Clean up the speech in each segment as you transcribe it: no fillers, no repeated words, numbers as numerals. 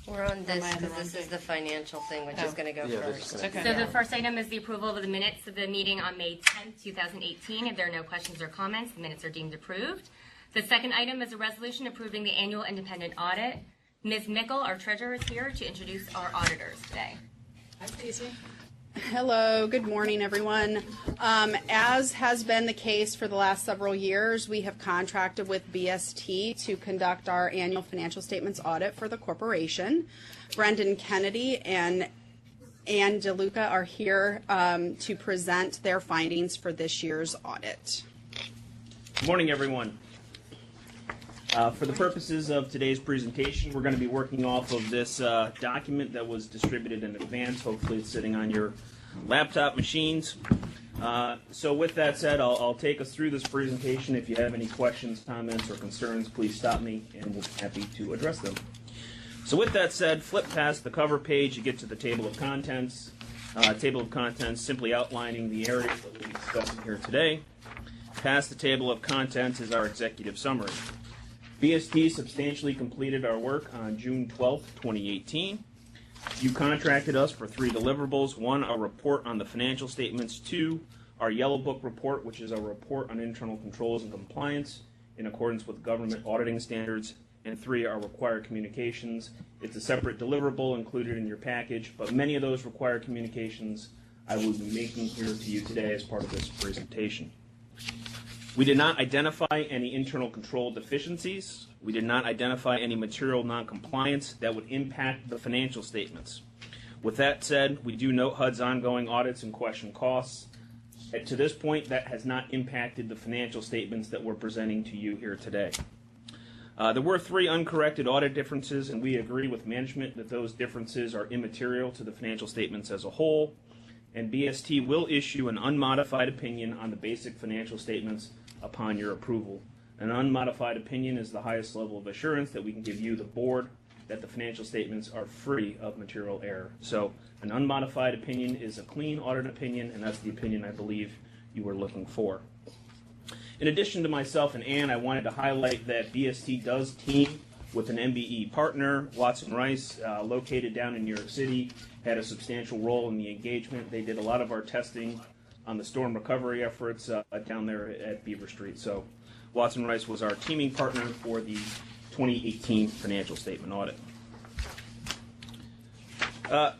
We're on this because this is the financial thing, which is going to go first. Okay. So the first item is the approval of the minutes of the meeting on May 10th, 2018. If there are no questions or comments, the minutes are deemed approved. The second item is a resolution approving the annual independent audit. Ms. Mickle, our treasurer, is here to introduce our auditors today. Hi, Stacey. Hello, good morning, everyone. As has been the case for the last several years, we have contracted with BST to conduct our annual financial statements audit for the corporation. Brendan Kennedy and Ann DeLuca are here to present their findings for this year's audit. Good morning, everyone. For the purposes of today's presentation, we're going to be working off of this document that was distributed in advance. Hopefully it's sitting on your laptop machines. So with that said, I'll take us through this presentation. If you have any questions, comments, or concerns, please stop me, and we'll be happy to address them. So with that said, flip past the cover page, you get to the table of contents. Table of contents simply outlining the areas that we'll be discussing here today. Past the table of contents is our executive summary. BST substantially completed our work on June 12th, 2018. You contracted us for 3 deliverables. 1, a report on the financial statements. 2, our Yellow Book report, which is a report on internal controls and compliance in accordance with government auditing standards. And 3, our required communications. It's a separate deliverable included in your package, but many of those required communications I will be making here to you today as part of this presentation. We did not identify any internal control deficiencies. We did not identify any material noncompliance that would impact the financial statements. With that said, we do note HUD's ongoing audits and question costs. To this point, that has not impacted the financial statements that we're presenting to you here today. There were 3 uncorrected audit differences, and we agree with management that those differences are immaterial to the financial statements as a whole. And BST will issue an unmodified opinion on the basic financial statements upon your approval. An unmodified opinion is the highest level of assurance that we can give you, the board, that the financial statements are free of material error. So an unmodified opinion is a clean audit opinion, and that's the opinion I believe you were looking for. In addition to myself and Ann, I wanted to highlight that BST does team with an MBE partner. Watson Rice, located down in New York City, had a substantial role in the engagement. They did a lot of our testing on the storm recovery efforts down there at Beaver Street. So Watson Rice was our teaming partner for the 2018 financial statement audit.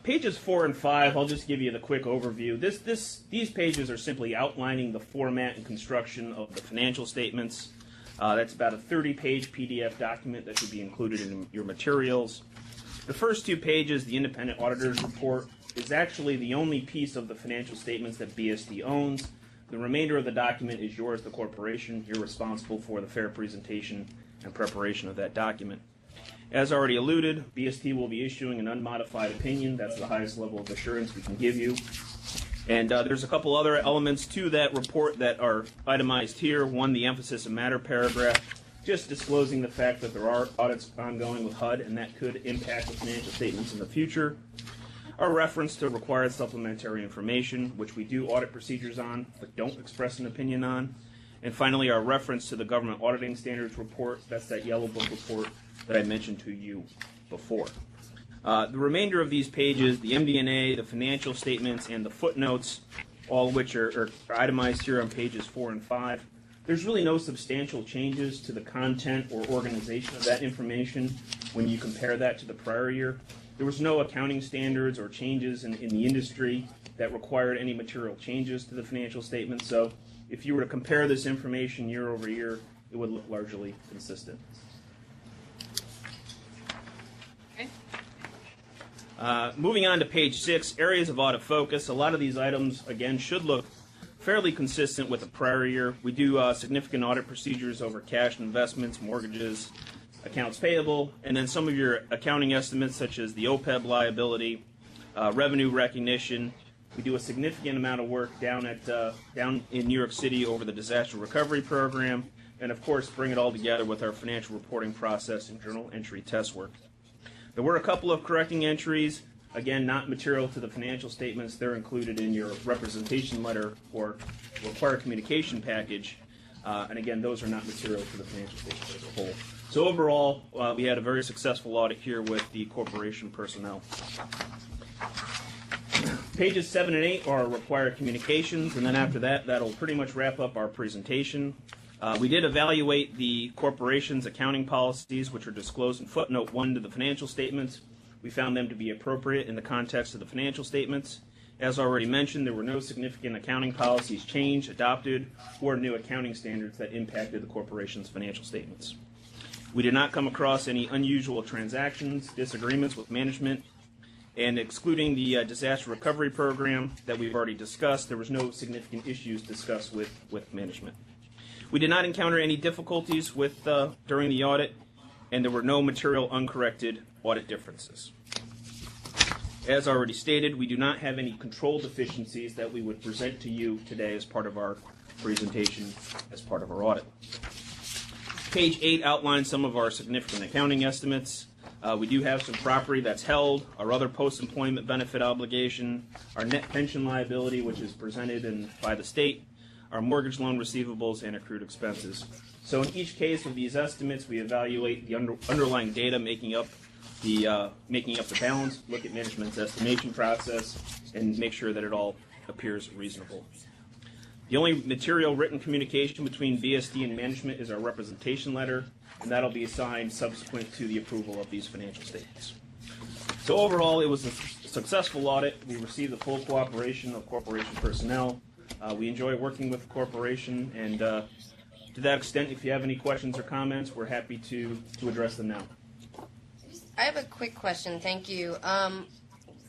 Pages 4 and 5, I'll just give you the quick overview. These pages are simply outlining the format and construction of the financial statements. That's about a 30-page PDF document that should be included in your materials. The first 2 pages, the independent auditor's report, is actually the only piece of the financial statements that BST owns. The remainder of the document is yours, the corporation. You're responsible for the fair presentation and preparation of that document. As already alluded, BST will be issuing an unmodified opinion. That's the highest level of assurance we can give you. And there's a couple other elements to that report that are itemized here. 1, the emphasis of matter paragraph, just disclosing the fact that there are audits ongoing with HUD, and that could impact the financial statements in the future. Our reference to required supplementary information, which we do audit procedures on, but don't express an opinion on. And finally, our reference to the government auditing standards report. That's that Yellow Book report that I mentioned to you before. The remainder of these pages, the MD&A, the financial statements, and the footnotes, all of which are itemized here on pages 4 and 5. There's really no substantial changes to the content or organization of that information when you compare that to the prior year. There was no accounting standards or changes in the industry that required any material changes to the financial statements. So if you were to compare this information year over year, it would look largely consistent. Moving on to page 6, areas of audit focus. A lot of these items, again, should look fairly consistent with the prior year. We do significant audit procedures over cash and investments, mortgages, accounts payable, and then some of your accounting estimates such as the OPEB liability, revenue recognition. We do a significant amount of work down in New York City over the disaster recovery program, and of course bring it all together with our financial reporting process and journal entry test work. There were a couple of correcting entries, again not material to the financial statements. They're included in your representation letter or required communication package, and again those are not material to the financial statements as a whole. So overall, we had a very successful audit here with the corporation personnel. Pages 7 and 8 are required communications, and then after that, that'll pretty much wrap up our presentation. We did evaluate the corporation's accounting policies, which are disclosed in footnote 1 to the financial statements. We found them to be appropriate in the context of the financial statements. As already mentioned, there were no significant accounting policies changed, adopted, or new accounting standards that impacted the corporation's financial statements. We did not come across any unusual transactions, disagreements with management, and excluding the disaster recovery program that we've already discussed, there was no significant issues discussed with management. We did not encounter any difficulties during the audit, and there were no material uncorrected audit differences. As already stated, we do not have any control deficiencies that we would present to you today as part of our presentation, as part of our audit. Page 8 outlines some of our significant accounting estimates. We do have some property that's held, our other post-employment benefit obligation, our net pension liability, which is presented by the state, our mortgage loan receivables, and accrued expenses. So in each case of these estimates, we evaluate the underlying data making up the balance, look at management's estimation process, and make sure that it all appears reasonable. The only material written communication between BSD and management is our representation letter, and that'll be signed subsequent to the approval of these financial statements. So overall, it was a successful audit. We received the full cooperation of corporation personnel. We enjoy working with the corporation, and to that extent, if you have any questions or comments, we're happy to address them now. I have a quick question. Thank you.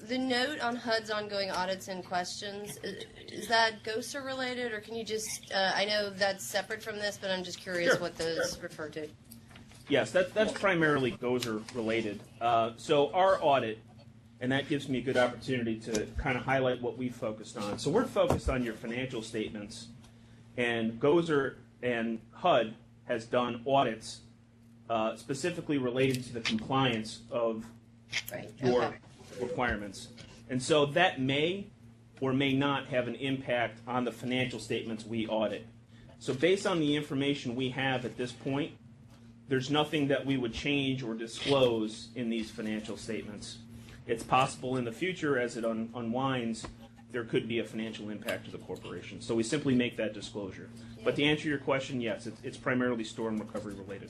The note on HUD's ongoing audits and questions, is that GOSR related, or can you just, I know that's separate from this, but I'm just curious Sure. what those refer to. Yes, that's primarily GOSR related. So our audit, and that gives me a good opportunity to kind of highlight what we focused on. So we're focused on your financial statements, and GOSR and HUD has done audits specifically related to the compliance of your requirements. And so that may or may not have an impact on the financial statements we audit. So based on the information we have at this point, there's nothing that we would change or disclose in these financial statements. It's possible in the future, as it unwinds, there could be a financial impact to the corporation. So we simply make that disclosure. Yeah. But to answer your question, yes, it's primarily storm recovery related.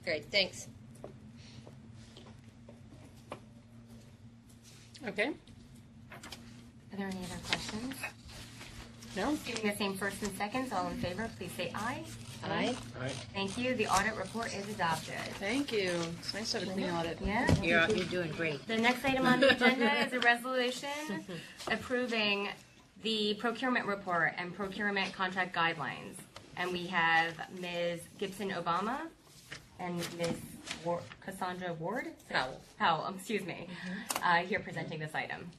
Great, thanks. Okay. Are there any other questions? No? Giving the same first and seconds, all in favor, please say aye. Aye. Thank you. The audit report is adopted. Thank you. It's nice to have a clean audit. Yeah. You're doing great. The next item on the agenda is a resolution approving the procurement report and procurement contract guidelines. And we have Ms. Gibson-Obama and Ms. Cassandra Ward? Powell, excuse me, here presenting this item.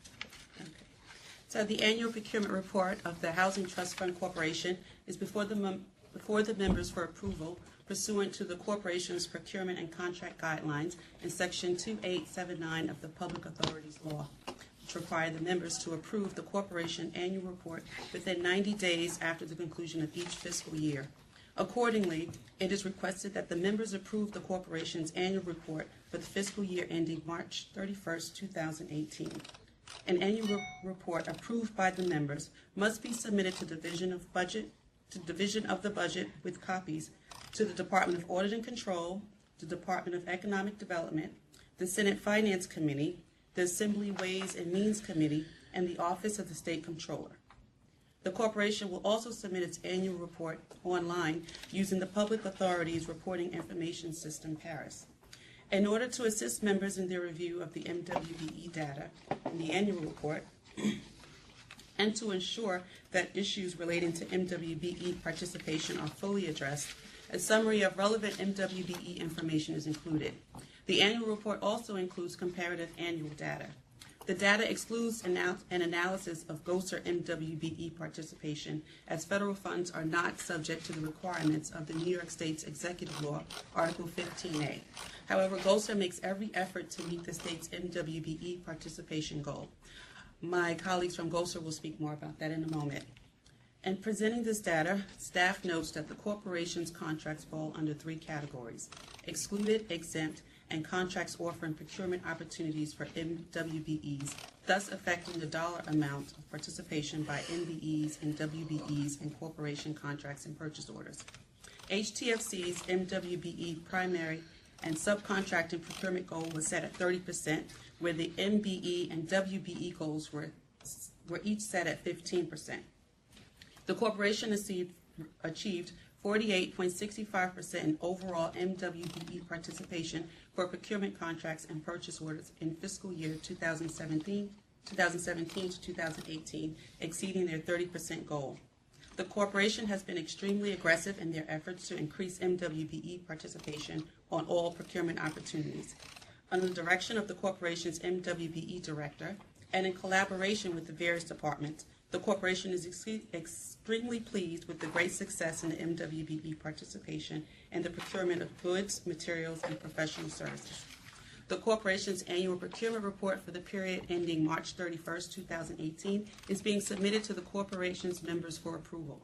So the annual procurement report of the Housing Trust Fund Corporation is before the members for approval pursuant to the corporation's procurement and contract guidelines in Section 2879 of the Public Authorities Law, which require the members to approve the corporation annual report within 90 days after the conclusion of each fiscal year. Accordingly, it is requested that the members approve the corporation's annual report for the fiscal year ending March 31st, 2018. An annual report approved by the members must be submitted to Division of the Budget with copies to the Department of Audit and Control, the Department of Economic Development, the Senate Finance Committee, the Assembly Ways and Means Committee, and the Office of the State Comptroller. The corporation will also submit its annual report online using the Public Authorities Reporting Information System, PARIS. In order to assist members in their review of the MWBE data in the annual report, and to ensure that issues relating to MWBE participation are fully addressed, a summary of relevant MWBE information is included. The annual report also includes comparative annual data. The data excludes an analysis of GOSR MWBE participation, as federal funds are not subject to the requirements of the New York State's Executive Law, Article 15A. However, GOSR makes every effort to meet the state's MWBE participation goal. My colleagues from GOSR will speak more about that in a moment. In presenting this data, staff notes that the corporation's contracts fall under three categories: excluded, exempt, and contracts offering procurement opportunities for MWBEs, thus affecting the dollar amount of participation by MBEs and WBEs in corporation contracts and purchase orders. HTFC's MWBE primary and subcontracting procurement goal was set at 30%, where the MBE and WBE goals were each set at 15%. The corporation achieved 48.65% in overall MWBE participation for procurement contracts and purchase orders in fiscal year 2017 to 2018, exceeding their 30% goal. The corporation has been extremely aggressive in their efforts to increase MWBE participation on all procurement opportunities. Under the direction of the corporation's MWBE director and in collaboration with the various departments, the corporation is extremely pleased with the great success in the MWBE participation and the procurement of goods, materials, and professional services. The corporation's annual procurement report for the period ending March 31st, 2018 is being submitted to the corporation's members for approval.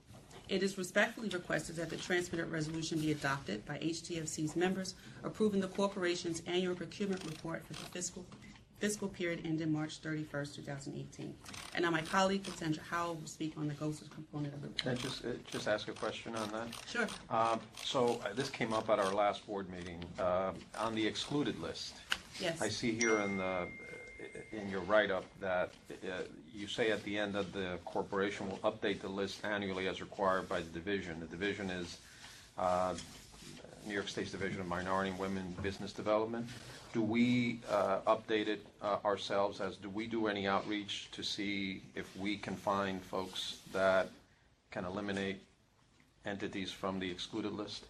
It is respectfully requested that the transmitted resolution be adopted by HTFC's members, approving the corporation's annual procurement report for the fiscal period ending March 31st, 2018. And now my colleague, Cassandra Howell, will speak on the GOSA component of the report. Can I just ask a question on that? Sure. So this came up at our last board meeting. On the excluded list, Yes. I see here in your write-up that you say at the end that the corporation will update the list annually as required by the division. The division is New York State's Division of Minority and Women Business Development. Do we update it ourselves? Do we do any outreach to see if we can find folks that can eliminate entities from the excluded list?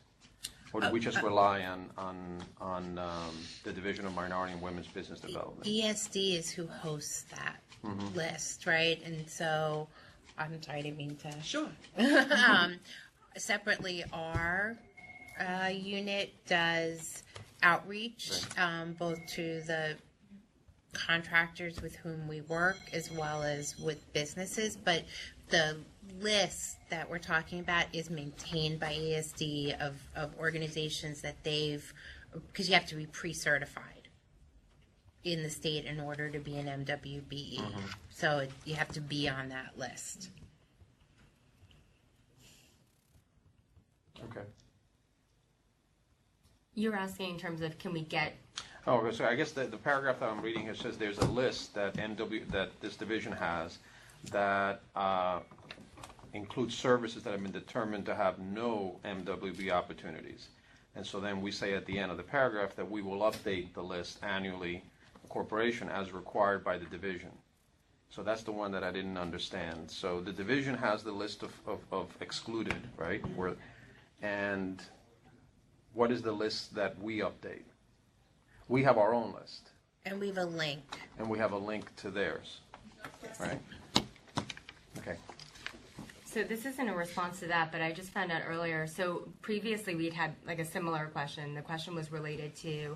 Or do we just rely on the Division of Minority and Women's Business Development? ESD is who hosts that list, right? And so, I'm sorry, I didn't mean to. Sure. Separately, our unit does outreach, both to the contractors with whom we work as well as with businesses, but the list that we're talking about is maintained by ESD of organizations that they've, because you have to be pre-certified in the state in order to be an MWBE. So you have to be on that list. Okay. You're asking in terms of can we get... Oh, so I guess the paragraph that I'm reading here says there's a list that that this division has that includes services that have been determined to have no MWB opportunities. And so then we say at the end of the paragraph that we will update the list annually, the corporation, as required by the division. So that's the one that I didn't understand. So the division has the list of excluded, right? And what is the list that we update? We have our own list. And we have a link. And we have a link to theirs, right? Okay. So this isn't a response to that, but I just found out earlier. So previously we'd had like a similar question. The question was related to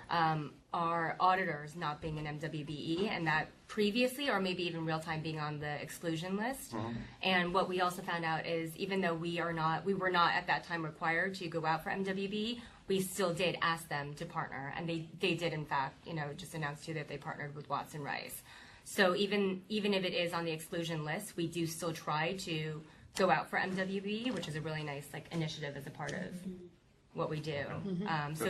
our auditors not being an MWBE, and that previously, or maybe even real time, being on the exclusion list. And what we also found out is even though we were not at that time required to go out for MWBE, we still did ask them to partner, and they did in fact, just announce too that they partnered with Watson Rice. So even if it is on the exclusion list, we do still try to go out for MWBE, which is a really nice initiative as a part of what we do. So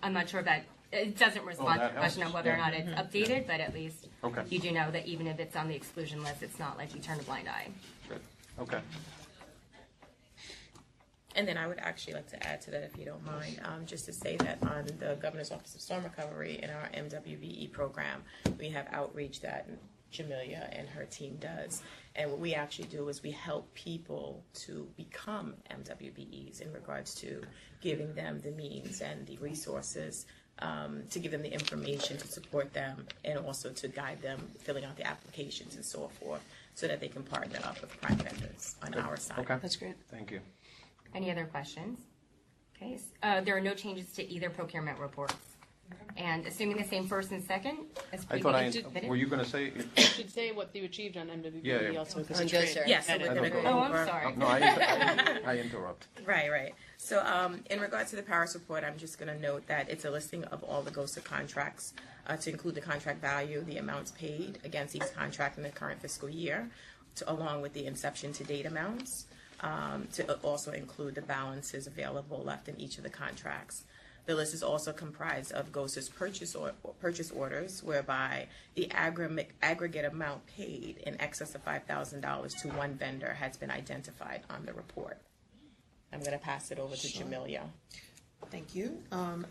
I'm not sure if that it doesn't respond to the question on whether or not it's updated, but at least you do know that even if it's on the exclusion list, it's not like you turn a blind eye. Good. Okay. And then I would actually like to add to that, if you don't mind, just to say that on the Governor's Office of Storm Recovery in our MWBE program, we have outreach that Jamelia and her team does. And what we actually do is we help people to become MWBEs in regards to giving them the means and the resources to give them the information to support them, and also to guide them filling out the applications and so forth, so that they can partner up with prime vendors on our side. Okay. That's great. Thank you. Any other questions? Okay, there are no changes to either procurement reports. And assuming the same first and second as I thought previously. were you going to say? You should say what you achieved on MWBE Yeah. also. On GoStar. Yes, so we're going to go Oh, over. I'm sorry. No, I interrupt. Right. So in regards to the Paris report, I'm just going to note that it's a listing of all the GOSA contracts to include the contract value, the amounts paid against each contract in the current fiscal year, along with the inception to date amounts, to also include the balances available left in each of the contracts. The list is also comprised of GOSA's purchase orders, whereby the aggregate amount paid in excess of $5,000 to one vendor has been identified on the report. I'm going to pass it over to Jamelia. Thank you.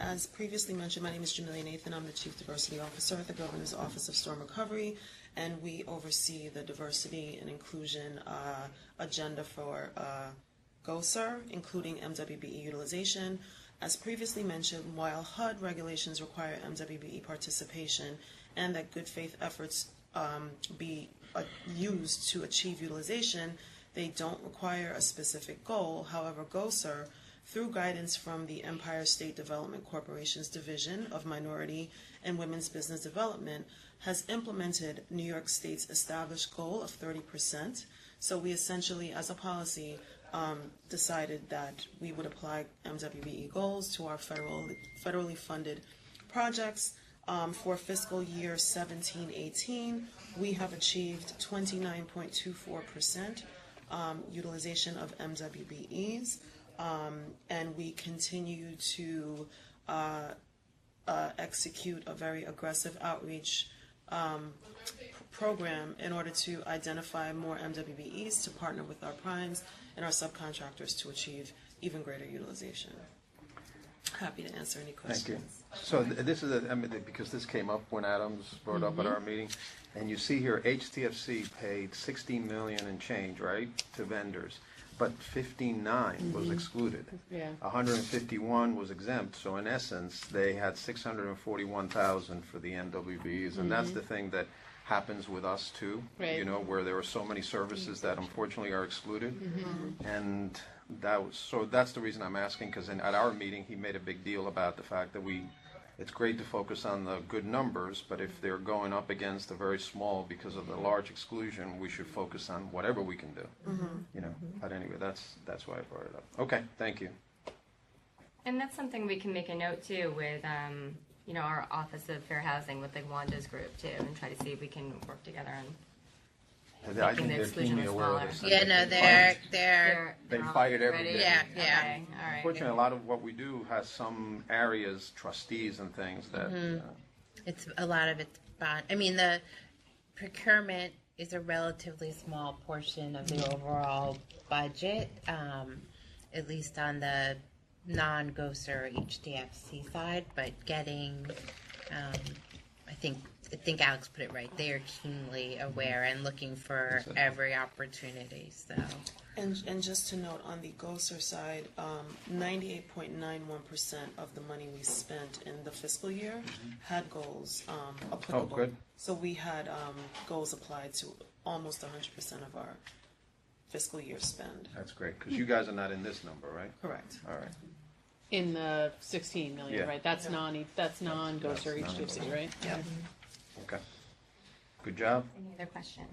As previously mentioned, my name is Jamelia Nathan. I'm the Chief Diversity Officer at the Governor's Office of Storm Recovery, and we oversee the diversity and inclusion agenda for GOSER, including MWBE utilization. As previously mentioned, while HUD regulations require MWBE participation and that good faith efforts be used to achieve utilization, they don't require a specific goal. However, GOSER, through guidance from the Empire State Development Corporation's Division of Minority and Women's Business Development, has implemented New York State's established goal of 30%. So we essentially, as a policy, decided that we would apply MWBE goals to our federally funded projects. For fiscal year 17-18, we have achieved 29.24% utilization of MWBEs, and we continue to execute a very aggressive outreach program in order to identify more MWBEs, to partner with our primes and our subcontractors to achieve even greater utilization. Happy to answer any questions. Thank you. So this is because this came up when Adams brought up at our meeting, and you see here HTFC paid $16 million and change, right, to vendors, but 59 was excluded. Yeah. 151 was exempt. So in essence, they had 641,000 for the NWBs, and that's the thing that happens with us too. Right. You know, where there are so many services that unfortunately are excluded, and that's the reason I'm asking, because at our meeting he made a big deal about the fact that it's great to focus on the good numbers, but if they're going up against a very small because of the large exclusion, we should focus on whatever we can do. You know, but anyway, that's why I brought it up. Okay, thank you. And that's something we can make a note too with, you know, our Office of Fair Housing with like Wanda's group too, and try to see if we can work together on I think they're keenly aware of this. Yeah, no, They fight it every ready? day. Yeah. Okay, all right. Unfortunately, a lot of what we do has some areas, trustees and things that. It's a lot of it's bond. I mean, the procurement is a relatively small portion of the overall budget, at least on the non-GOSER HTFC side. But getting, I think Alex put it right. They are keenly aware and looking for every opportunity. So. And just to note, on the GOSER side, 98.91% of the money we spent in the fiscal year had goals applicable. Oh, good. So we had goals applied to almost 100% of our fiscal year spend. That's great, because you guys are not in this number, right? Correct. All right. In the 16 million, Yeah. right? That's non-GOSER HTFC, right? Yeah. Okay. Good job. Any other questions?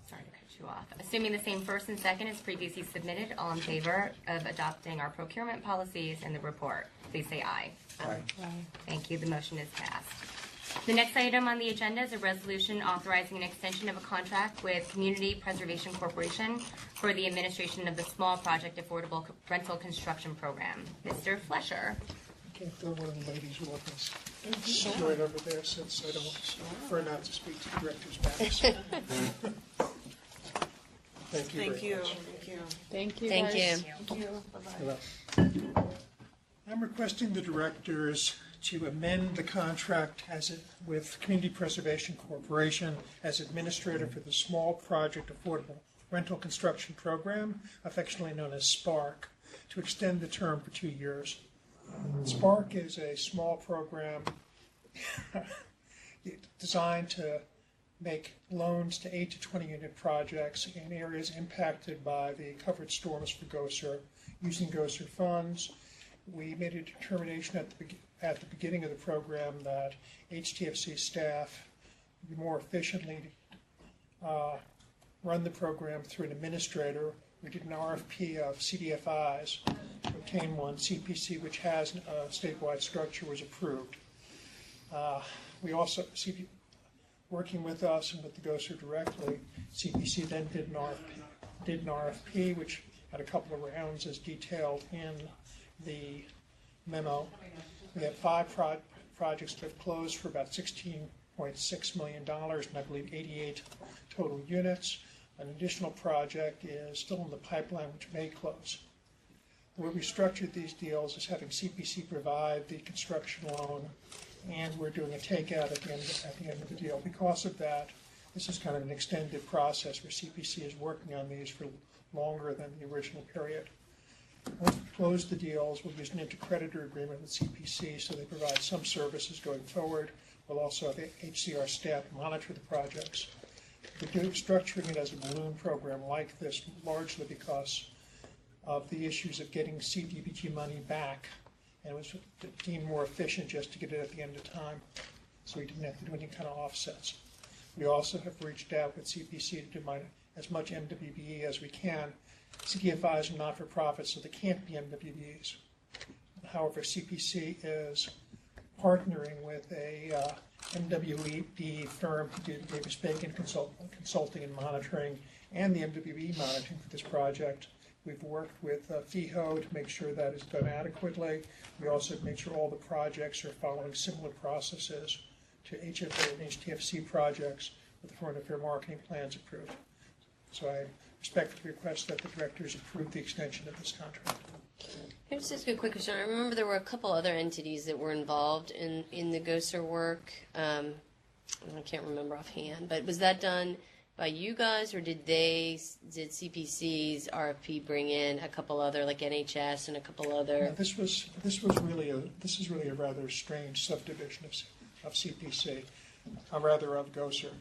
Sorry to cut you off. Assuming the same first and second as previously submitted, all in favor of adopting our procurement policies and the report, please say aye. Aye. Thank you. The motion is passed. The next item on the agenda is a resolution authorizing an extension of a contract with Community Preservation Corporation for the administration of the Small Project Affordable Rental Construction Program. Mr. Flesher. Can throw one of the ladies with us. Right over there, since I don't prefer not to speak to the director's matters. Thank you very much. Thank you. Thank guys. you. Hello. I'm requesting the directors to amend the contract with Community Preservation Corporation as administrator for the Small Project Affordable Rental Construction Program, affectionately known as SPARC, to extend the term for 2 years. SPARC is a small program designed to make loans to 8 to 20 unit projects in areas impacted by the covered storms for GOSER, using GOSER funds. We made a determination at the beginning of the program that HTFC staff would more efficiently run the program through an administrator We did an RFP of CDFIs to obtain one. CPC, which has a statewide structure, was approved. We also, working with us and with the GOSER directly, CPC then did an RFP, which had a couple of rounds as detailed in the memo. We have 5 projects that have closed for about $16.6 million, and I believe 88 total units. An additional project is still in the pipeline, which may close. The way we structured these deals is having CPC provide the construction loan, and we're doing a takeout at the end of the deal. Because of that, this is kind of an extended process where CPC is working on these for longer than the original period. Once we close the deals, we'll use an intercreditor agreement with CPC so they provide some services going forward. We'll also have HCR staff monitor the projects. We're structuring it as a balloon program like this largely because of the issues of getting CDBG money back, and it was deemed more efficient just to get it at the end of time, so we didn't have to do any kind of offsets. We also have reached out with CPC to do as much MWBE as we can. CDFIs are not-for-profits, so they can't be MWBEs. However, CPC is partnering with a MWBE firm to do Davis Bacon consulting and monitoring, and the MWBE monitoring for this project. We've worked with FIHO to make sure that is done adequately. We also make sure all the projects are following similar processes to HFA and HTFC projects with the Foreign Affairs Marketing Plans approved. So I respectfully request that the directors approve the extension of this contract. Can I just ask you a quick question? I remember there were a couple other entities that were involved in the GOSER work. I can't remember offhand, but was that done by you guys, or did CPC's RFP bring in a couple other, like NHS and a couple other? Yeah, this is really a rather strange subdivision of CPC, rather of GOSER.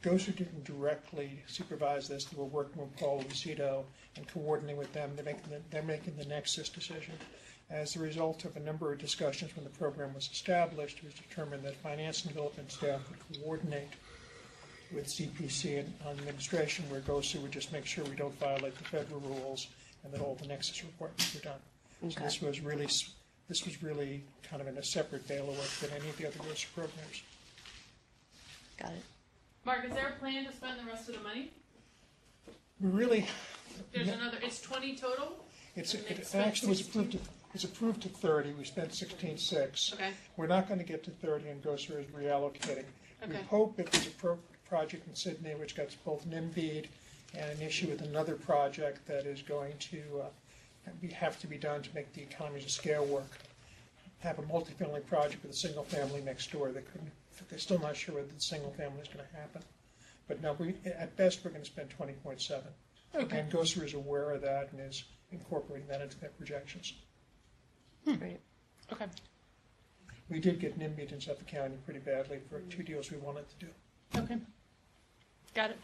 GOSER didn't directly supervise this. They were working with Paul Lucido and coordinating with them. They're making the nexus decision. As a result of a number of discussions when the program was established, it was determined that finance and development staff would coordinate with CPC and on administration, where GOSER would just make sure we don't violate the federal rules and that all the nexus requirements were done. Okay. So this was really kind of in a separate bailiwick than any of the other GOSER programs. Got it. Mark, is there a plan to spend the rest of the money? It's 20 total? It actually was approved to, it's approved to 30. We spent 16.6. Okay. We're not going to get to 30, and GOSER is reallocating. Okay. We hope if there's a project in Sydney which got both NIMBY'd and an issue with another project that is going to have to be done to make the economies of scale work. Have a multifamily project with a single family next door. They're still not sure whether the single family is going to happen. But no, at best we're going to spend 20.7. Okay. And GOSER is aware of that and is incorporating that into their projections. Great. Okay. We did get NIMBY'd in Suffolk County pretty badly for 2 deals we wanted to do. Okay. Got it.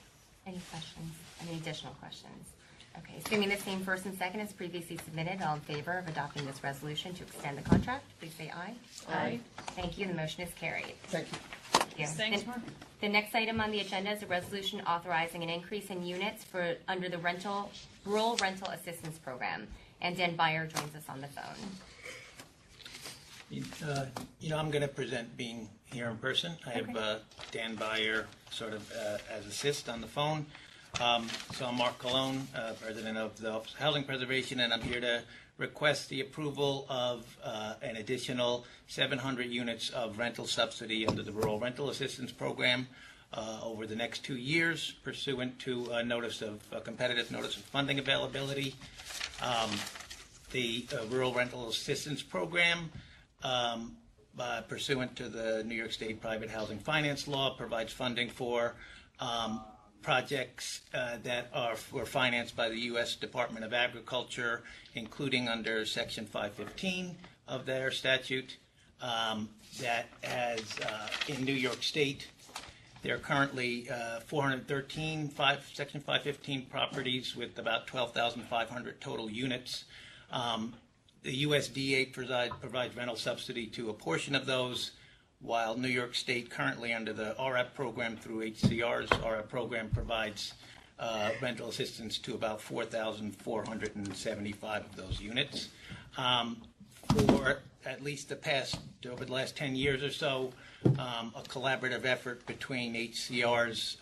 Any questions? Any additional questions? Okay, assuming the same first and second as previously submitted, all in favor of adopting this resolution to extend the contract, please say aye. Aye. Thank you. The motion is carried. Thank you. Thank you. Thanks, Mark. The next item on the agenda is a resolution authorizing an increase in units under the Rural Rental Assistance Program. And Dan Byer joins us on the phone. I'm going to present being here in person. I have Dan Byer sort of as assist on the phone. So I'm Mark Colon, President of the Office of Housing Preservation, and I'm here to request the approval of an additional 700 units of rental subsidy under the Rural Rental Assistance Program over the next 2 years, pursuant to a competitive notice of funding availability. The Rural Rental Assistance Program, pursuant to the New York State Private Housing Finance Law, provides funding for projects that were financed by the U.S. Department of Agriculture, including under Section 515 of their statute. That has, in New York State, there are currently 413 Section 515 properties with about 12,500 total units. The USDA provides rental subsidy to a portion of those, while New York State currently under the RF program through HCR's RF program provides rental assistance to about 4,475 of those units. For at least over the last 10 years or so, a collaborative effort between HCR's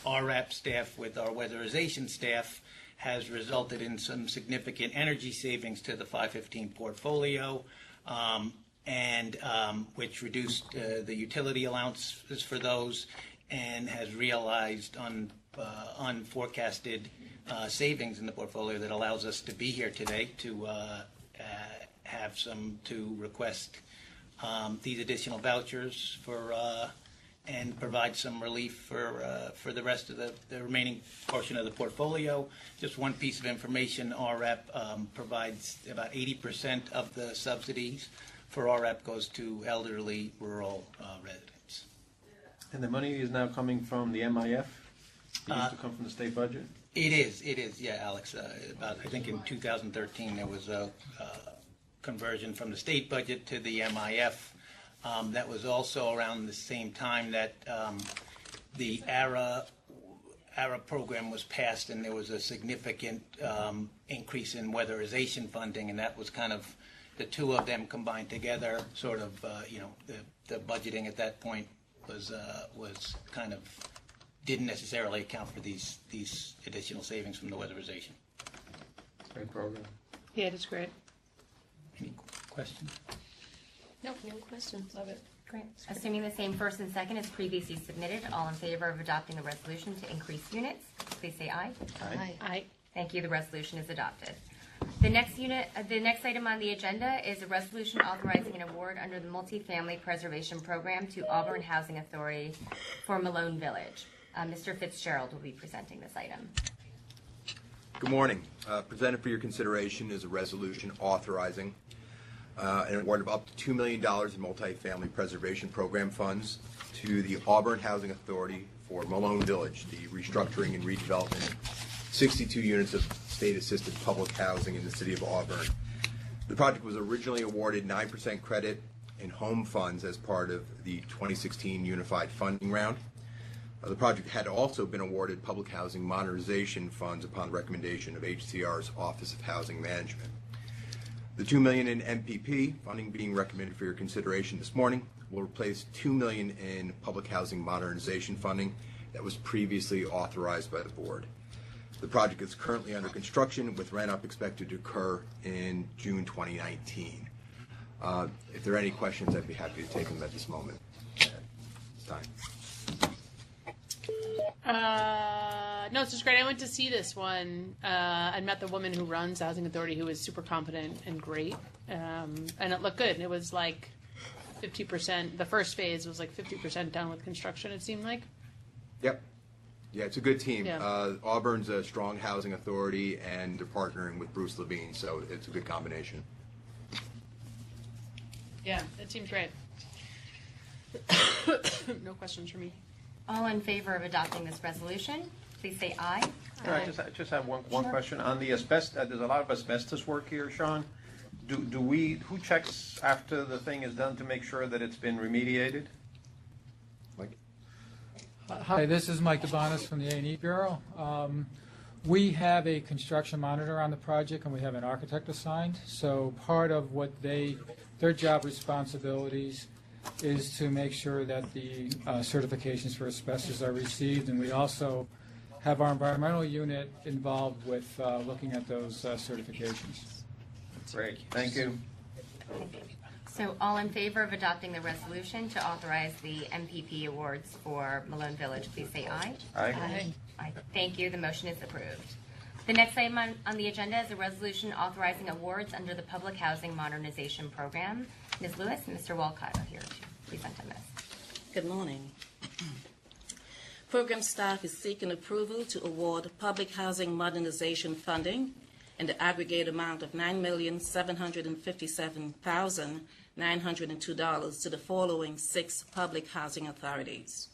RAP staff with our weatherization staff has resulted in some significant energy savings to the 515 portfolio, and which reduced the utility allowances for those and has realized unforecasted savings in the portfolio that allows us to be here today to request these additional vouchers and provide some relief for the rest of the remaining portion of the portfolio. Just one piece of information, RRAP provides about 80% of the subsidies for RRAP goes to elderly rural residents. And the money is now coming from the MIF? It used to come from the state budget? It is, yeah, Alex. I think in 2013 there was a conversion from the state budget to the MIF. That was also around the same time that the ARA program was passed, and there was a significant increase in weatherization funding, and that was kind of the two of them combined together. Sort of, the budgeting at that point was kind of didn't necessarily account for these additional savings from the weatherization. Great program. Yeah, it's great. Any questions? No questions. Love it. Great. Assuming the same first and second is previously submitted, all in favor of adopting the resolution to increase units, please say aye. Aye. Aye. Thank you. The resolution is adopted. The next item on the agenda is a resolution authorizing an award under the Multifamily Preservation Program to Auburn Housing Authority for Malone Village. Mr. Fitzgerald will be presenting this item. Good morning. Presented for your consideration is a resolution authorizing an award of up to $2 million in multifamily preservation program funds to the Auburn Housing Authority for Malone Village, the restructuring and redevelopment of 62 units of state-assisted public housing in the city of Auburn. The project was originally awarded 9% credit in home funds as part of the 2016 Unified Funding Round. The project had also been awarded public housing modernization funds upon recommendation of HCR's Office of Housing Management. The $2 million in MPP funding being recommended for your consideration this morning will replace $2 million in public housing modernization funding that was previously authorized by the board. The project is currently under construction with rent-up expected to occur in June 2019. If there are any questions, I'd be happy to take them at this moment. It's time. No, it's just great. I went to see this one. I met the woman who runs the Housing Authority, who was super competent and great. And it looked good. It was like 50%. The first phase was like 50% done with construction, it seemed like. Yep. Yeah, it's a good team. Yeah. Auburn's a strong housing authority, and they're partnering with Bruce Levine, so it's a good combination. Yeah, it seems great. No questions for me. All in favor of adopting this resolution, please say aye. I just have one question on the asbestos. There's a lot of asbestos work here, Sean. Who checks after the thing is done to make sure that it's been remediated? Mike? Hi, this is Mike DeBonis from the A&E Bureau. We have a construction monitor on the project, and we have an architect assigned. So part of what their job responsibilities is to make sure that the certifications for asbestos are received, and we also have our environmental unit involved with looking at those certifications. Great, thank you. So all in favor of adopting the resolution to authorize the MPP awards for Malone Village, please say aye. Aye. Aye. Thank you. The motion is approved. The next item on the agenda is a resolution authorizing awards under the Public Housing Modernization Program. Ms. Lewis and Mr. Walcott are here to present on this. Good morning. Program staff is seeking approval to award public housing modernization funding in the aggregate amount of $9,757,902 to the following 6 public housing authorities.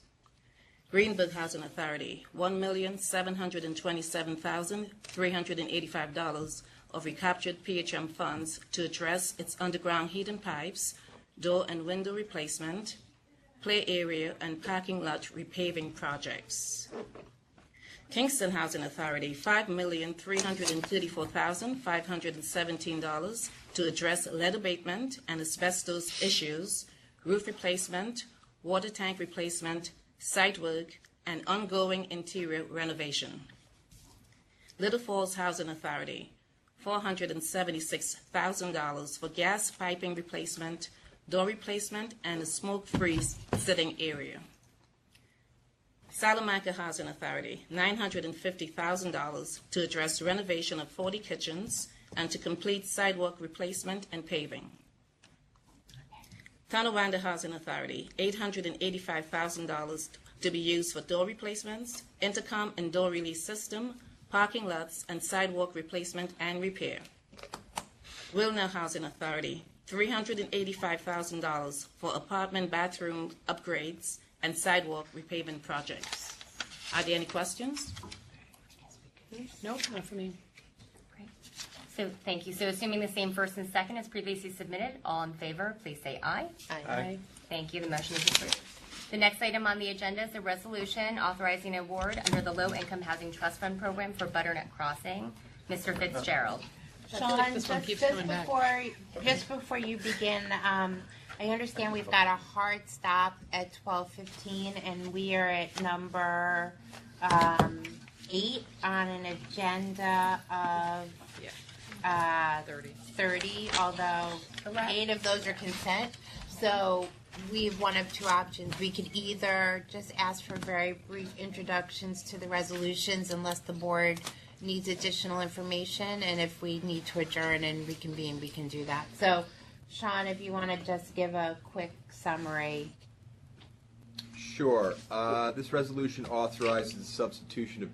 Greenwood Housing Authority, $1,727,385 of recaptured PHM funds to address its underground heating pipes, door and window replacement, play area, and parking lot repaving projects. Kingston Housing Authority, $5,334,517 to address lead abatement and asbestos issues, roof replacement, water tank replacement, site work, and ongoing interior renovation. Little Falls Housing Authority, $476,000 for gas piping replacement, door replacement, and a smoke-free sitting area. Salamanca Housing Authority, $950,000 to address renovation of 40 kitchens and to complete sidewalk replacement and paving. Tonawanda Housing Authority, $885,000 to be used for door replacements, intercom and door release system, parking lots, and sidewalk replacement and repair. Wilnell Housing Authority, $385,000 for apartment bathroom upgrades and sidewalk repaving projects. Are there any questions? Nope, not for me. Great. So thank you. So assuming the same first and second as previously submitted, all in favor, please say aye. Aye. Thank you. The motion is approved. The next item on the agenda is a resolution authorizing an award under the Low Income Housing Trust Fund Program for Butternut Crossing. Mr. Fitzgerald. Sean, this one keeps coming back. Just before you begin, I understand we've got a hard stop at 12:15, and we are at number 8 on an agenda of 30, although 8 of those are consent. So we have one of two options. We could either just ask for very brief introductions to the resolutions unless the board needs additional information, and if we need to adjourn and reconvene, we can do that. So, Sean, if you want to just give a quick summary. Sure. This resolution authorizes the substitution of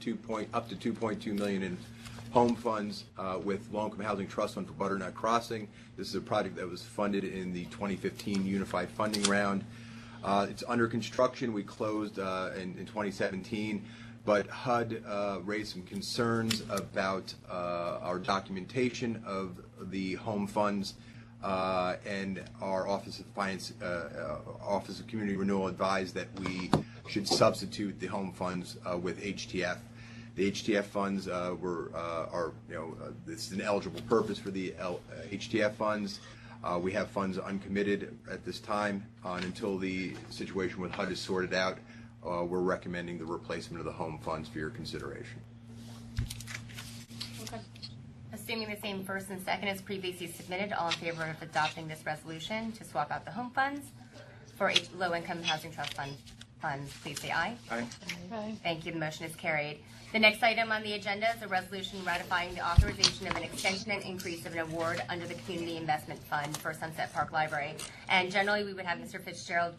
up to $2.2 million in home funds with Low Income Housing Trust Fund for Butternut Crossing. This is a project that was funded in the 2015 Unified Funding Round. It's under construction. We closed in 2017. But HUD raised some concerns about our documentation of the home funds, and our Office of Finance, Office of Community Renewal advised that we should substitute the home funds with HTF. The HTF funds this is an eligible purpose for the HTF funds. We have funds uncommitted at this time, and until the situation with HUD is sorted out, we're recommending the replacement of the home funds for your consideration. Okay. Assuming the same first and second as previously submitted, all in favor of adopting this resolution to swap out the home funds for Low Income Housing Trust Fund funds, please say aye. Aye. Aye. Thank you. The motion is carried. The next item on the agenda is a resolution ratifying the authorization of an extension and increase of an award under the Community Investment Fund for Sunset Park Library. And generally, we would have Mr. Fitzgerald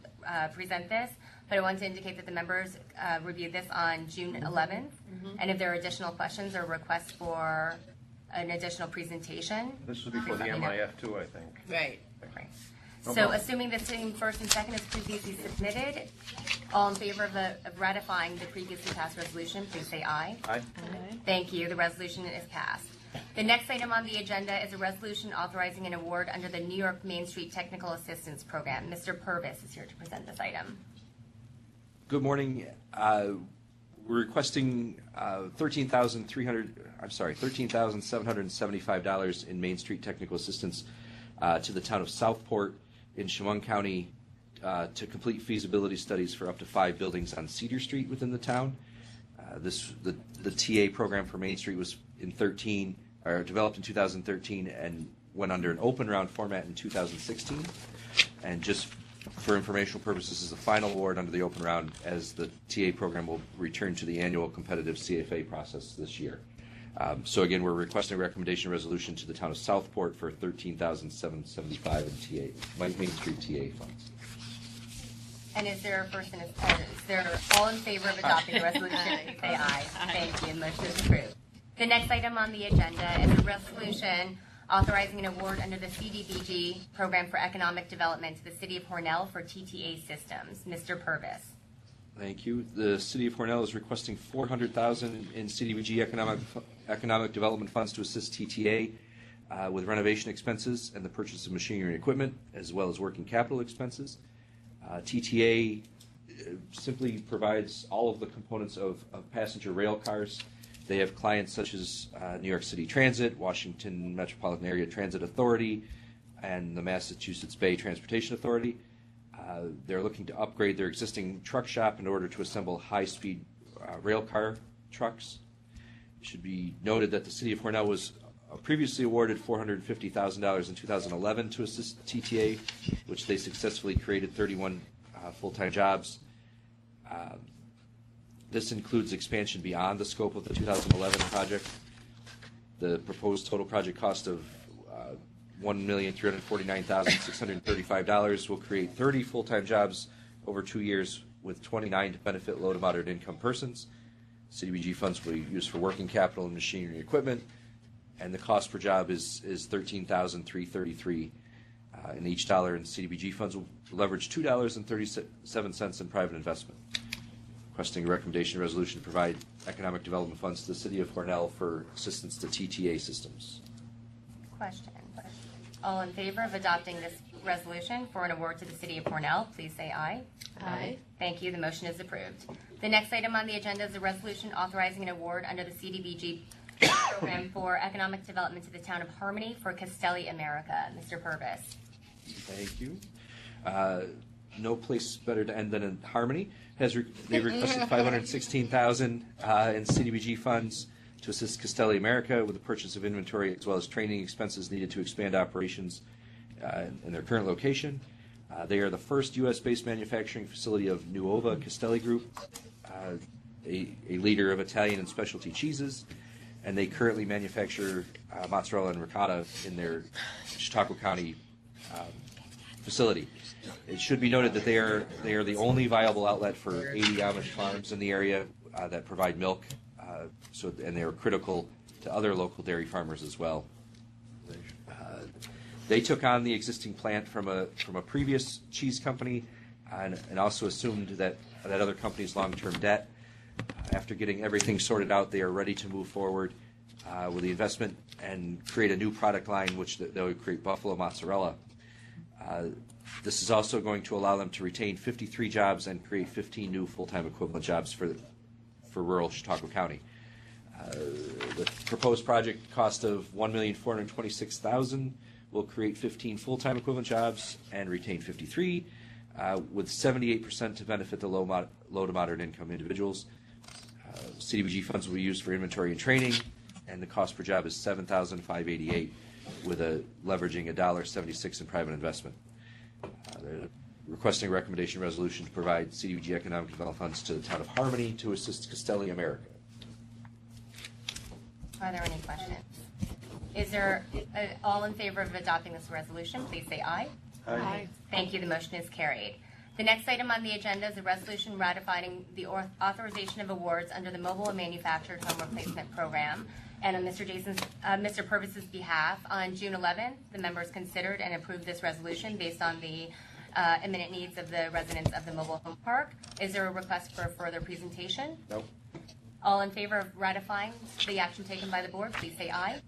present this, but I want to indicate that the members reviewed this on June 11th, and if there are additional questions or requests for an additional presentation. This was before the MIF too, I think. Right. Right. So assuming the same first and second is previously submitted, all in favor of ratifying the previously passed resolution, please say aye. Aye. Thank you. The resolution is passed. The next item on the agenda is a resolution authorizing an award under the New York Main Street Technical Assistance Program. Mr. Purvis is here to present this item. Good morning. We're requesting $13,775 in Main Street technical assistance to the town of Southport in Chemung County to complete feasibility studies for up to 5 buildings on Cedar Street within the town. The TA program for Main Street was developed in 2013 and went under an open round format in 2016. And just for informational purposes, this is the final award under the open round, as the TA program will return to the annual competitive CFA process this year. So again, we're requesting a recommendation resolution to the town of Southport for $13,775 in Main Street TA funds. And is there a person, is there all in favor of adopting the resolution? Say aye. Thank you. Motion is approved. The next item on the agenda is a resolution authorizing an award under the CDBG Program for Economic Development to the City of Hornell for TTA systems. Mr. Purvis. Thank you. The City of Hornell is requesting $400,000 in CDBG economic development funds to assist TTA with renovation expenses and the purchase of machinery and equipment, as well as working capital expenses. TTA simply provides all of the components of passenger rail cars. They have clients such as New York City Transit, Washington Metropolitan Area Transit Authority, and the Massachusetts Bay Transportation Authority. They're looking to upgrade their existing truck shop in order to assemble high-speed rail car trucks. It should be noted that the City of Hornell was previously awarded $450,000 in 2011 to assist TTA, which they successfully created 31 full-time jobs. This includes expansion beyond the scope of the 2011 project. The proposed total project cost of $1,349,635 will create 30 full-time jobs over 2 years, with 29 to benefit low to moderate income persons. CDBG funds will be used for working capital and machinery and equipment, and the cost per job is $13,333. And each dollar in CDBG funds will leverage $2.37 in private investment. Requesting a recommendation resolution to provide economic development funds to the City of Hornell for assistance to TTA systems. Question. All in favor of adopting this resolution for an award to the City of Hornell, please say aye. Aye. Thank you. The motion is approved. The next item on the agenda is a resolution authorizing an award under the CDBG program for economic development to the town of Harmony for Castelli America. Mr. Purvis. Thank you. No place better to end than in Harmony. They requested $516,000 in CDBG funds to assist Castelli America with the purchase of inventory as well as training expenses needed to expand operations in their current location. They are the first U.S.-based manufacturing facility of Nuova Castelli Group, a leader of Italian and specialty cheeses, and they currently manufacture mozzarella and ricotta in their Chautauqua County facility. It should be noted that they are the only viable outlet for 80 Amish farms in the area that provide milk, and they are critical to other local dairy farmers as well. They took on the existing plant from a previous cheese company, and also assumed that other company's long-term debt. After getting everything sorted out, they are ready to move forward with the investment and create a new product line, which they'll create buffalo mozzarella. This is also going to allow them to retain 53 jobs and create 15 new full-time equivalent jobs for rural Chautauqua County. The proposed project cost of $1,426,000 will create 15 full-time equivalent jobs and retain 53, with 78% to benefit the low to moderate income individuals. CDBG funds will be used for inventory and training, and the cost per job is $7,588, with leveraging $1.76 in private investment. They're requesting a recommendation resolution to provide CDBG economic development funds to the town of Harmony to assist Castelli America. Are there any questions? Is there all in favor of adopting this resolution? Please say aye. Aye. Thank you. The motion is carried. The next item on the agenda is a resolution ratifying the authorization of awards under the Mobile and Manufactured Home Replacement Program. And on Mr. Purvis's behalf, on June 11th, the members considered and approved this resolution based on the imminent needs of the residents of the mobile home park. Is there a request for further presentation? No. All in favor of ratifying the action taken by the board, please say aye.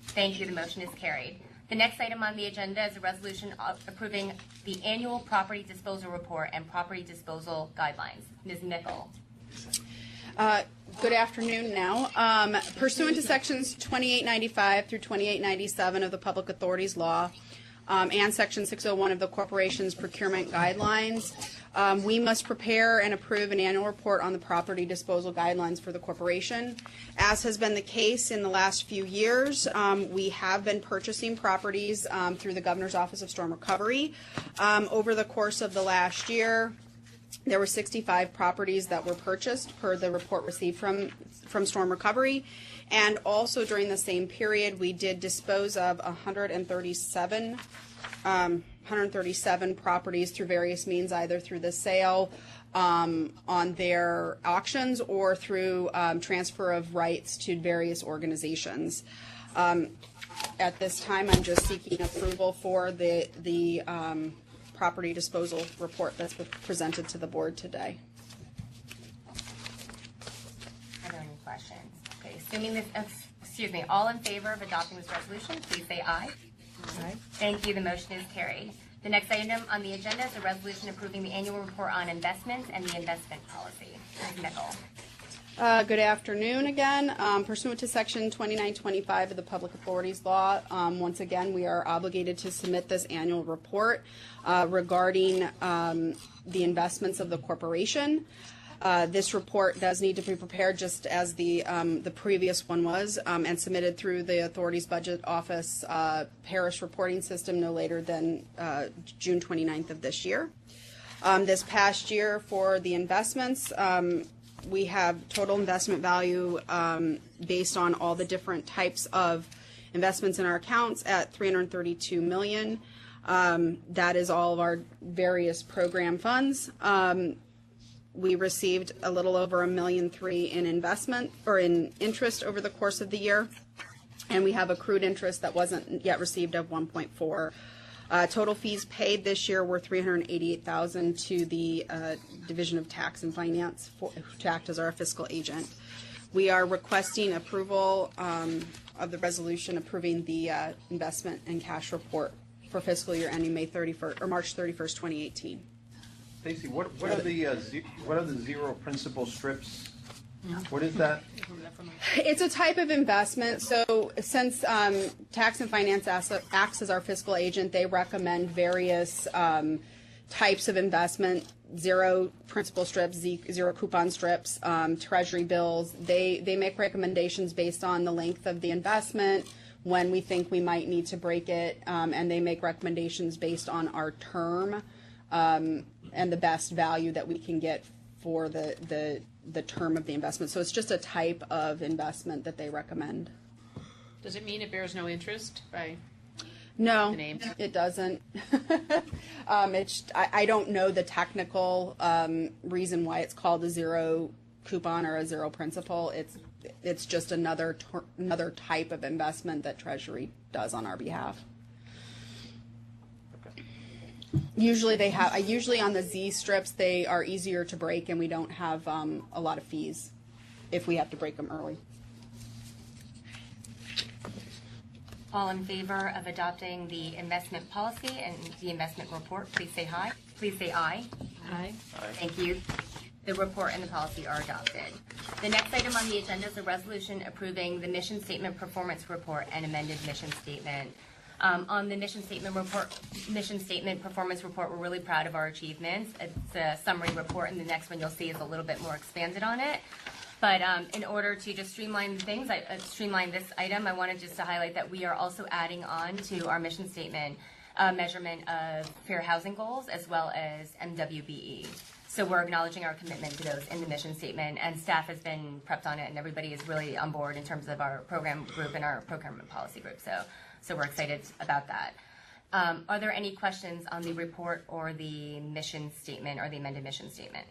Thank you. The motion is carried. The next item on the agenda is a resolution approving the annual property disposal report and property disposal guidelines. Ms. Mickle. Good afternoon now. Pursuant to sections 2895 through 2897 of the Public Authorities Law and section 601 of the Corporation's Procurement Guidelines, we must prepare and approve an annual report on the property disposal guidelines for the corporation. As has been the case in the last few years, we have been purchasing properties through the Governor's Office of Storm Recovery. Over the course of the last year, there were 65 properties that were purchased per the report received from Storm Recovery. And also during the same period, we did dispose of 137 properties through various means, either through the sale on their auctions or through transfer of rights to various organizations. At this time, I'm just seeking approval for the property disposal report that's presented to the board today. Are there any questions? Okay, assuming this, all in favor of adopting this resolution, please say aye. Aye. Thank you. The motion is carried. The next item on the agenda is a resolution approving the annual report on investments and the investment policy. Ms. Mickle. Good afternoon again. Pursuant to Section 2925 of the Public Authorities Law, once again, we are obligated to submit this annual report regarding the investments of the corporation. This report does need to be prepared just as the previous one was and submitted through the Authorities Budget Office Parish Reporting System no later than June 29th of this year. This past year for the investments, we have total investment value based on all the different types of investments in our accounts at $332 million. That is all of our various program funds. We received a little over $1.3 million in investment or in interest over the course of the year, and we have accrued interest that wasn't yet received of $1.4 million. Total fees paid this year were $388,000 to the Division of Tax and Finance to act as our fiscal agent. We are requesting approval of the resolution approving the investment and cash report for fiscal year ending May 31st or March 31st, 2018. Stacy, what are the zero principal strips? What is that? It's a type of investment. So since Tax and Finance acts as our fiscal agent, they recommend various types of investment, zero principal strips, zero coupon strips, treasury bills. They make recommendations based on the length of the investment, when we think we might need to break it, and they make recommendations based on our term and the best value that we can get for the term of the investment. So it's just a type of investment that they recommend. Does it mean it bears no interest by No, the name? it doesn't. I don't know the technical reason why it's called a zero coupon or a zero principal. It's just another type of investment that Treasury does on our behalf. Usually usually on the Z strips, they are easier to break and we don't have a lot of fees if we have to break them early. All in favor of adopting the investment policy and the investment report, please say aye. Please say aye. Aye. Thank you. The report and the policy are adopted. The next item on the agenda is a resolution approving the mission statement performance report and amended mission statement. On the mission statement performance report, we're really proud of our achievements. It's a summary report, and the next one you'll see is a little bit more expanded on it. But in order to just streamline things, streamline this item, I wanted just to highlight that we are also adding on to our mission statement measurement of fair housing goals as well as MWBE. So we're acknowledging our commitment to those in the mission statement, and staff has been prepped on it, and everybody is really on board in terms of our program group and our procurement policy group. So we're excited about that. Are there any questions on the report or the mission statement or the amended mission statement?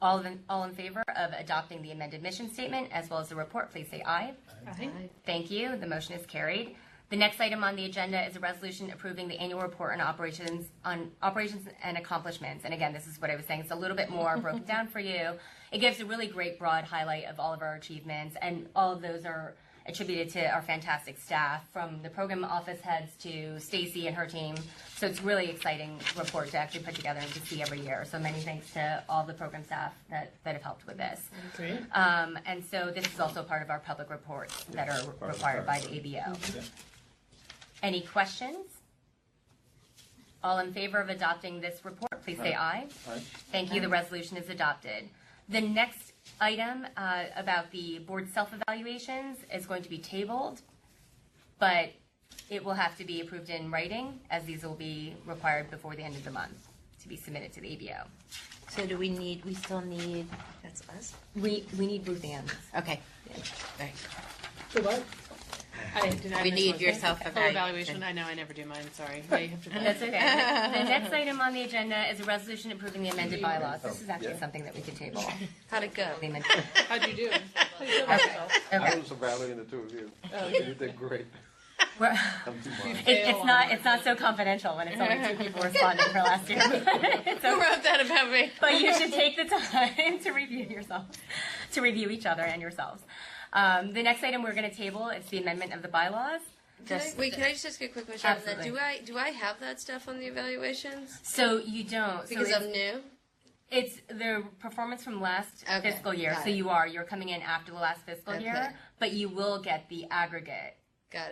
All in favor of adopting the amended mission statement as well as the report, please say aye. Aye. Thank you. The motion is carried. The next item on the agenda is a resolution approving the annual report on operations and accomplishments. And again, this is what I was saying. It's a little bit more broken down for you. It gives a really great broad highlight of all of our achievements, and all of those are attributed to our fantastic staff, from the program office heads to Stacy and her team. So it's a really exciting report to actually put together and to see every year. So many thanks to all the program staff that have helped with this. Great. And so this is also part of our public reports that are required by the ABO. Any questions? All in favor of adopting this report, please say aye. Aye. Thank you. The resolution is adopted. The next item about the board self-evaluations is going to be tabled, but it will have to be approved in writing, as these will be required before the end of the month to be submitted to the ABO. So do we still need, that's us? We need Ruth Ann's. Okay. Yeah. Right. The what? We need your self-evaluation. I know, I never do mine, sorry. That's okay. The next item on the agenda is a resolution approving the amended bylaws. This is actually something that we could table. How'd it go? How'd you do? I was evaluating the two of you. You did great. It's not so confidential when it's only 2 people responding for last year. Who wrote that about me? But you should take the time to review yourself, to review each other and yourselves. The next item we're going to table is the amendment of the bylaws. Can I just ask a quick question? Absolutely. Do I have that stuff on the evaluations? So you don't. Because so I'm new? It's the performance from last fiscal year. got So it. you're coming in after the last fiscal year, Okay. but you will get the aggregate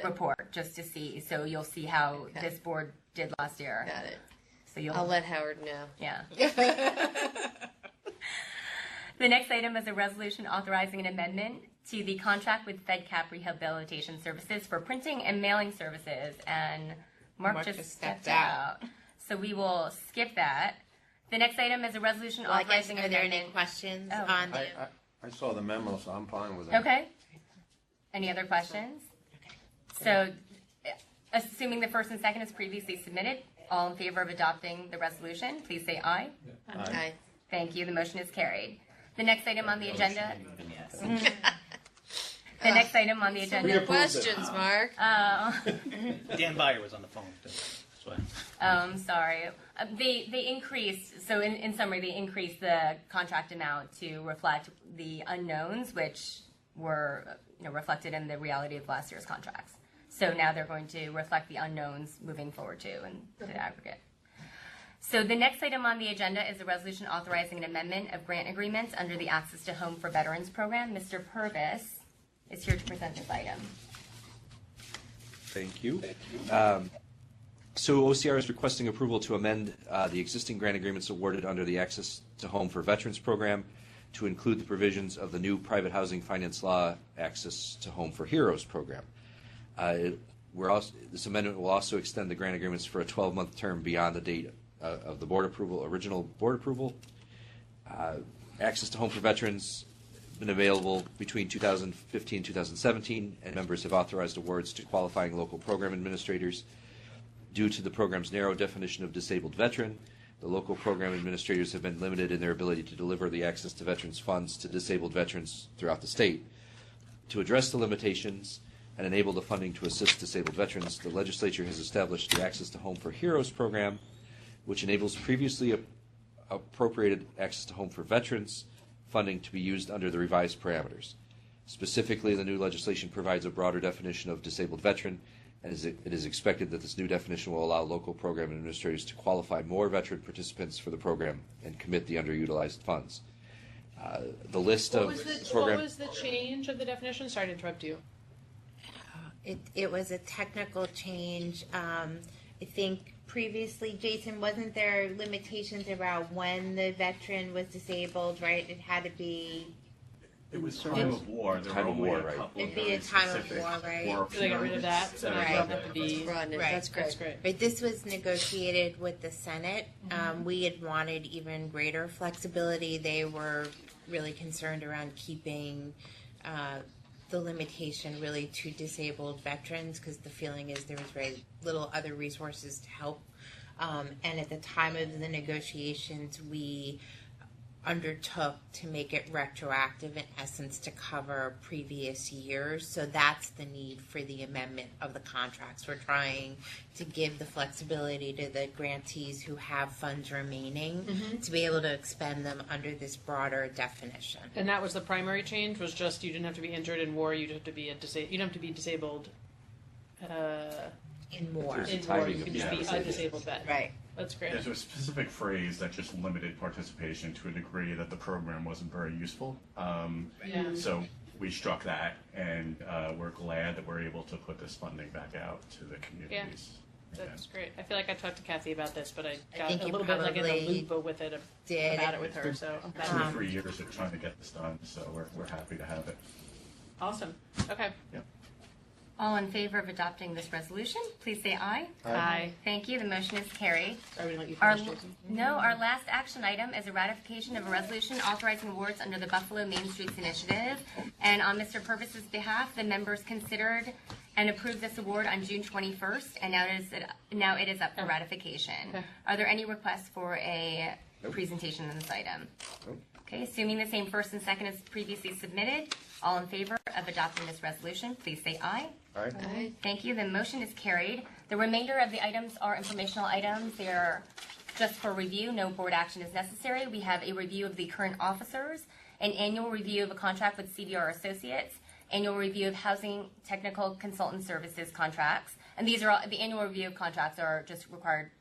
report just to see. So you'll see how this board did last year. Got it. So I'll let Howard know. Yeah. The next item is a resolution authorizing an amendment to the contract with FedCap Rehabilitation Services for printing and mailing services. And Mark just stepped out. So we will skip that. The next item is a resolution Well, I guess, authorizing are an there amendment. any questions Oh. on the? I saw the memo, so I'm fine with it. Okay. Any other questions? So, assuming the first and second is previously submitted, all in favor of adopting the resolution, please say aye. Aye. Thank you. The motion is carried. The next item on the agenda. The next item on the agenda. Questions, Mark. Dan Byer was on the phone. That's why. Sorry. They increased, so in summary, they increased the contract amount to reflect the unknowns, which were reflected in the reality of last year's contracts. So now they're going to reflect the unknowns moving forward too in the aggregate. So the next item on the agenda is a resolution authorizing an amendment of grant agreements under the Access to Home for Veterans program. Mr. Purvis is here to present this item. Thank you. So OCR is requesting approval to amend the existing grant agreements awarded under the Access to Home for Veterans program to include the provisions of the new private housing finance law Access to Home for Heroes program. This amendment will also extend the grant agreements for a 12-month term beyond the date of the original board approval. Access to Home for Veterans has been available between 2015 and 2017, and members have authorized awards to qualifying local program administrators. Due to the program's narrow definition of disabled veteran, the local program administrators have been limited in their ability to deliver the Access to Veterans funds to disabled veterans throughout the state. To address the limitations and enable the funding to assist disabled veterans, the legislature has established the Access to Home for Heroes program, which enables previously appropriated Access to Home for Veterans funding to be used under the revised parameters. Specifically, the new legislation provides a broader definition of disabled veteran, and it is expected that this new definition will allow local program administrators to qualify more veteran participants for the program and commit the underutilized funds. The list What of was the, program. what was the change of the definition? Sorry to interrupt you. It was a technical change. I think previously, Jason, wasn't there limitations around when the veteran was disabled, right? It had to be. It was time of war. There Time were of only war, a right. couple It'd of be a very time of specific war, right? war So they got rid of that, so now it doesn't have to be. Broaden it. Right. That's great. That's great. Right, this was negotiated with the Senate. We had wanted even greater flexibility. They were really concerned around keeping the limitation really to disabled veterans because the feeling is there was very little other resources to help. And at the time of the negotiations, we undertook to make it retroactive in essence to cover previous years. So that's the need for the amendment of the contracts. We're trying to give the flexibility to the grantees who have funds remaining to be able to expend them under this broader definition. And that was the primary change. Was just you didn't have to be injured in war. You didn't have to be you don't have to be disabled. In war. There's a In war, timing you of can just be disabled. a disabled vet. Right. That's great. There's a specific phrase that just limited participation to a degree that the program wasn't very useful. Yeah. So we struck that, and we're glad that we're able to put this funding back out to the communities. That's great. I feel like I talked to Kathy about this, but I got think a you little bit like in the probably loop with it did. about it with her. So I'm glad. 2 or 3 years of trying to get this done, so we're happy to have it. Awesome. Okay. All in favor of adopting this resolution, please say aye. Aye. Thank you. The motion is carried. Are we gonna let you Our, finish, Jason? no, our last action item is a ratification of a resolution authorizing awards under the Buffalo Main Streets Initiative. And on Mr. Purvis's behalf, the members considered and approved this award on June 21st, and now it is up for ratification. Okay. Are there any requests for a presentation on this item? Nope. Okay, assuming the same first and second as previously submitted, all in favor of adopting this resolution, please say aye. Aye. Thank you. The motion is carried. The remainder of the items are informational items. They are just for review. No board action is necessary. We have a review of the current officers, an annual review of a contract with CVR Associates, annual review of housing technical consultant services contracts, and these are all, the annual review of contracts are just required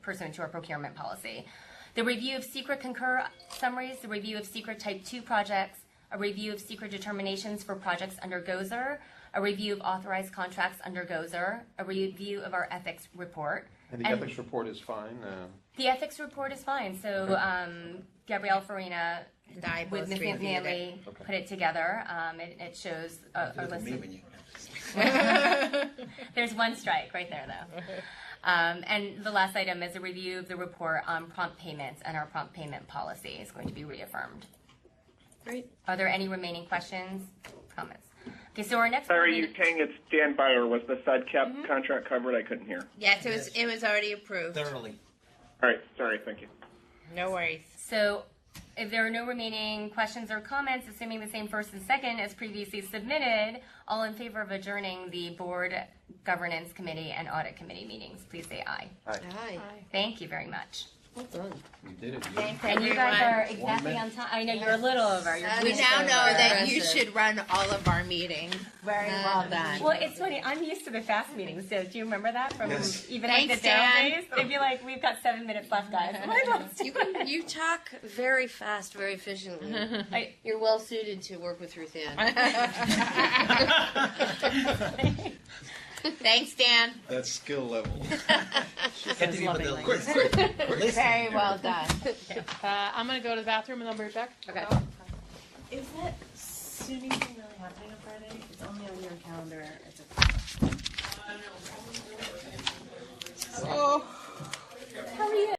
pursuant to our procurement policy. The review of secret concur summaries, the review of secret type 2 projects, a review of secret determinations for projects under GOZER, a review of authorized contracts under GOZER, a review of our ethics report. And the ethics report is fine? The ethics report is fine. So Gabrielle Farina with Ms. Manley put it together. It shows a list of... There's one strike right there, though. And the last item is a review of the report on prompt payments, and our prompt payment policy is going to be reaffirmed. Great. Are there any remaining questions, comments? Okay, so our next... Sorry, you saying it's Dan Byer. Was the SUDCAP contract covered? I couldn't hear. Yes, it was already approved. Thoroughly. All right, sorry, thank you. No worries. So if there are no remaining questions or comments, assuming the same first and second as previously submitted, all in favor of adjourning the Board Governance Committee and Audit Committee meetings, please say aye. Aye. Thank you very much. Well done. You did it. Thanks, And you guys everyone. are exactly on time. I know you're a little over. We now know that you should run all of our meetings. Very well done. Well, it's funny. I'm used to the fast meetings. So do you remember that from even like Thanks, the down Dan. days? They'd be like, "We've got 7 minutes left, guys." You talk very fast, very efficiently. You're well suited to work with Ruth Ann. Thanks, Dan. That's skill level. Get to people to quick. Very well done. I'm going to go to the bathroom and I'll be right back. Okay. Is that SUNY thing really happening on Friday? It's only on your calendar. It's a... Oh. How are you?